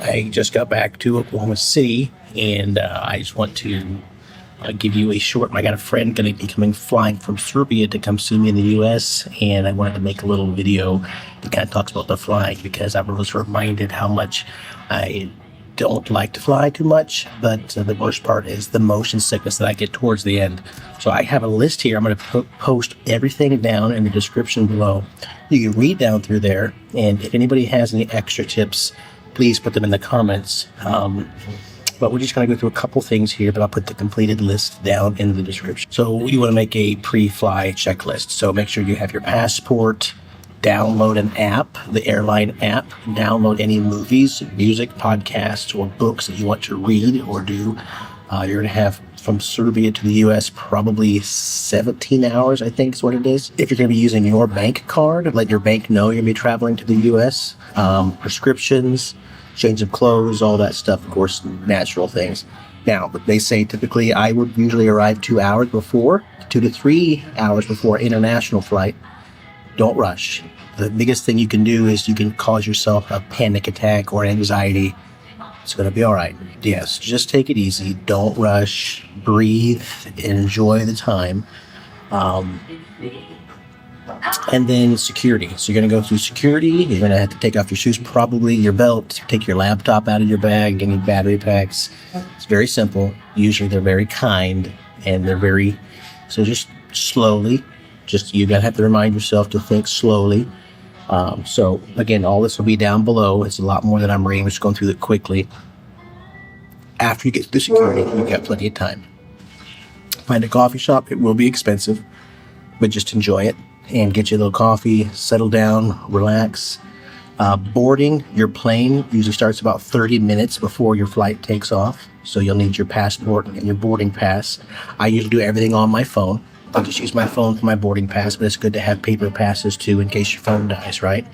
I just got back to Oklahoma City, and I just want to give you a short. I got a friend going to be flying from Serbia to come see me in the U.S., and I wanted to make a little video that kind of talks about the flying because I was reminded how much I don't like to fly too much, but the worst part is the motion sickness that I get towards the end. So I have a list here. I'm going to post everything down in the description below. You can read down through there, and if anybody has any extra tips, please put them in the comments. But we're just going to go through a couple things here, but I'll put the completed list down in the description. So you want to make a pre-fly checklist. So make sure you have your passport, download an app, the airline app, download any movies, music, podcasts, or books that you want to read or do. You're going to have from Serbia to the U.S. probably 17 hours, I think is what it is. If you're going to be using your bank card, let your bank know you're going to be traveling to the U.S. Prescriptions, change of clothes, all that stuff, of course, natural things. Now, they say typically I would usually arrive 2 hours before, 2 to 3 hours before international flight. Don't rush. The biggest thing you can do is you can cause yourself a panic attack or anxiety. It's going to be all right. Yes, just take it easy. Don't rush. Breathe. Enjoy the time. And then security. So you're going to go through security. You're going to have to take off your shoes, probably your belt, take your laptop out of your bag, any battery packs. It's very simple. Usually they're very kind and so just slowly. You got to have to remind yourself to think slowly. So again, all this will be down below. It's a lot more than I'm reading. I'm just going through it quickly. After you get through security, you've got plenty of time. Find a coffee shop. It will be expensive, but just enjoy it and get you a little coffee, settle down, relax. Boarding your plane usually starts about 30 minutes before your flight takes off. So you'll need your passport and your boarding pass. I usually do everything on my phone. I just use my phone for my boarding pass, but it's good to have paper passes too in case your phone dies, right?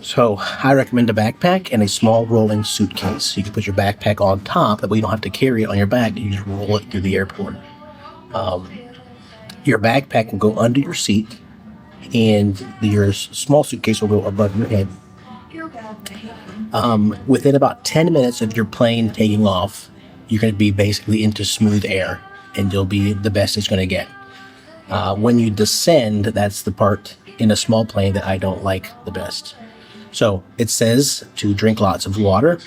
So I recommend a backpack and a small rolling suitcase. You can put your backpack on top, that way you don't have to carry it on your back. You just roll it through the airport. Your backpack will go under your seat, and your small suitcase will go above your head. Within about 10 minutes of your plane taking off, you're going to be basically into smooth air, and you'll be the best it's going to get. When you descend, that's the part in a small plane that I don't like the best. So it says to drink lots of water,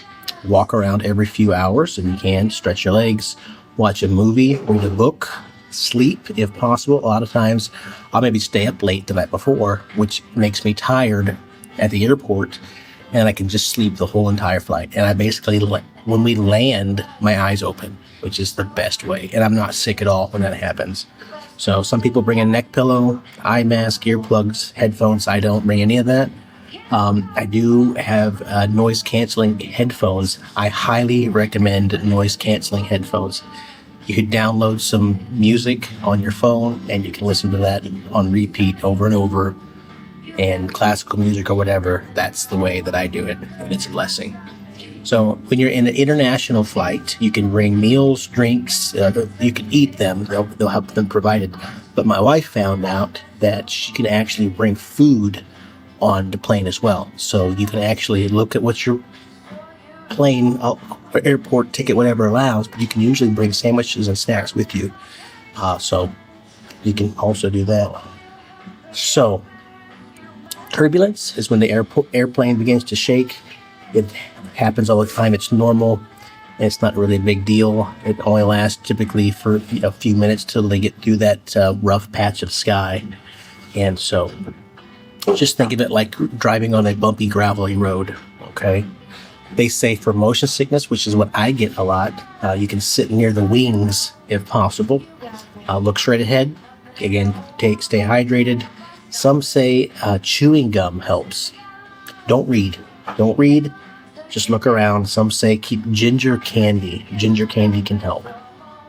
walk around every few hours if you can, stretch your legs, watch a movie, read a book, sleep if possible. A lot of times I'll maybe stay up late the night before, which makes me tired at the airport, and I can just sleep the whole entire flight. And I basically, when we land, my eyes open, which is the best way. And I'm not sick at all when that happens. So some people bring a neck pillow, eye mask, earplugs, headphones. I don't bring any of that. I do have noise canceling headphones. I highly recommend noise canceling headphones. You could download some music on your phone and you can listen to that on repeat over and over, and classical music or whatever. That's the way that I do it, and it's a blessing. So when you're in an international flight, you can bring meals, drinks, you can eat them. They'll have them provided. But my wife found out that she can actually bring food on the plane as well. So you can actually look at what your plane or airport ticket, whatever allows, but you can usually bring sandwiches and snacks with you. So you can also do that. So turbulence is when the airplane begins to shake. It happens all the time. It's normal. It's not really a big deal. It only lasts typically for a few minutes till they get through that rough patch of sky. And so just think of it like driving on a bumpy, gravelly road, okay? They say for motion sickness, which is what I get a lot, you can sit near the wings if possible. Look straight ahead. Again, stay hydrated. Some say chewing gum helps. Don't read. Just look around. Some say keep ginger candy. Ginger candy can help.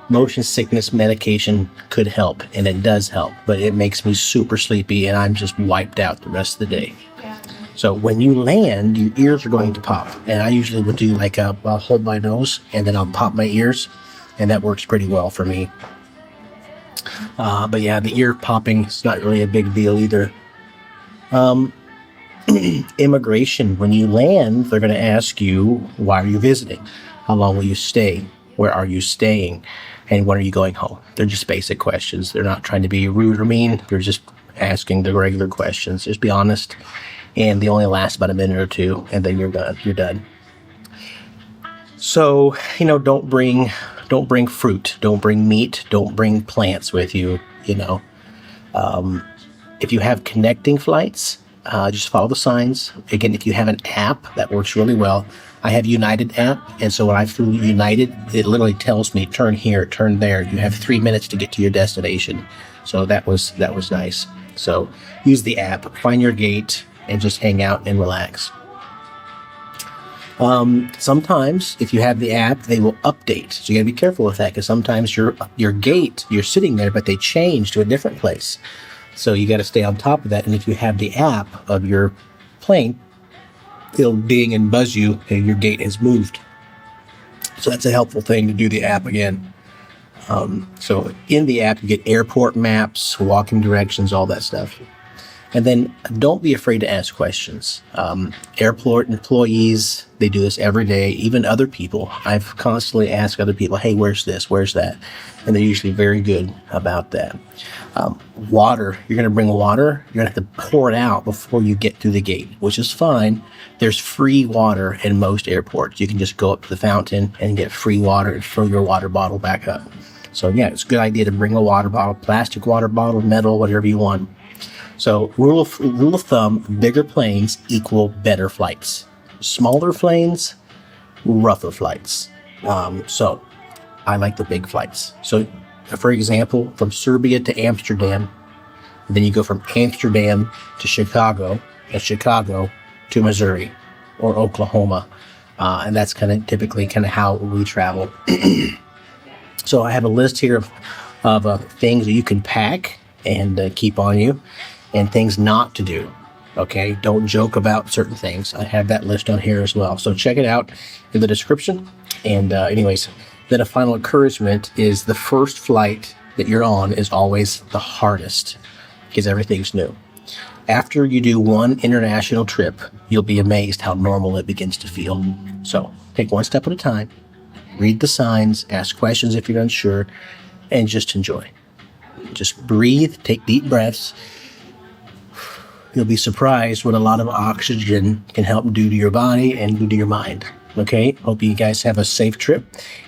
Motion sickness medication could help, and it does help, but it makes me super sleepy, and I'm just wiped out the rest of the day. So when you land, your ears are going to pop, and I usually would do I'll hold my nose, and then I'll pop my ears, and that works pretty well for me. But yeah, the ear popping is not really a big deal either. Immigration, when you land, they're going to ask you, why are you visiting? How long will you stay? Where are you staying? And when are you going home? They're just basic questions. They're not trying to be rude or mean. They're just asking the regular questions. Just be honest. And they only last about a minute or two, and then you're done. You're done. So, don't bring fruit, don't bring meat, don't bring plants with you. If you have connecting flights, just follow the signs. Again, if you have an app, that works really well. I have United app, and so when I flew United, it literally tells me, turn here, turn there. You have 3 minutes to get to your destination. So that was nice. So use the app, find your gate, and just hang out and relax. Sometimes if you have the app, they will update. So you gotta be careful with that, because sometimes your gate, you're sitting there, but they change to a different place. So you got to stay on top of that. And if you have the app of your plane, it'll ding and buzz you and your gate has moved. So that's a helpful thing to do the app again. So in the app, you get airport maps, walking directions, all that stuff. And then don't be afraid to ask questions. Airport employees, they do this every day, even other people. I've constantly asked other people, hey, where's this? Where's that? And they're usually very good about that. Water, you're going to bring water. You're going to have to pour it out before you get through the gate, which is fine. There's free water in most airports. You can just go up to the fountain and get free water and fill your water bottle back up. So yeah, it's a good idea to bring a water bottle, plastic water bottle, metal, whatever you want. So rule of thumb, bigger planes equal better flights. Smaller planes, rougher flights. So I like the big flights. So for example, from Serbia to Amsterdam, then you go from Amsterdam to Chicago, and Chicago to Missouri or Oklahoma. And that's typically how we travel. So I have a list here of things that you can pack and keep on you, and things not to do. Okay, don't joke about certain things. I have that list on here as well. So check it out in the description. And anyways, then a final encouragement is the first flight that you're on is always the hardest because everything's new. After you do one international trip, you'll be amazed how normal it begins to feel. So take one step at a time, read the signs, ask questions if you're unsure, and just enjoy. Just breathe, take deep breaths. You'll be surprised what a lot of oxygen can help do to your body and do to your mind. Okay, hope you guys have a safe trip,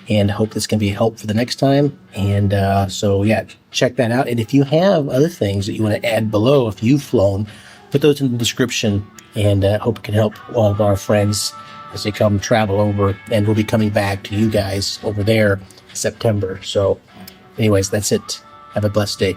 and hope this can be a help for the next time. And so yeah, check that out. And if you have other things that you want to add below, if you've flown, put those in the description, and hope it can help all of our friends as they come travel over. And we'll be coming back to you guys over there in September. So anyways, that's it. Have a blessed day.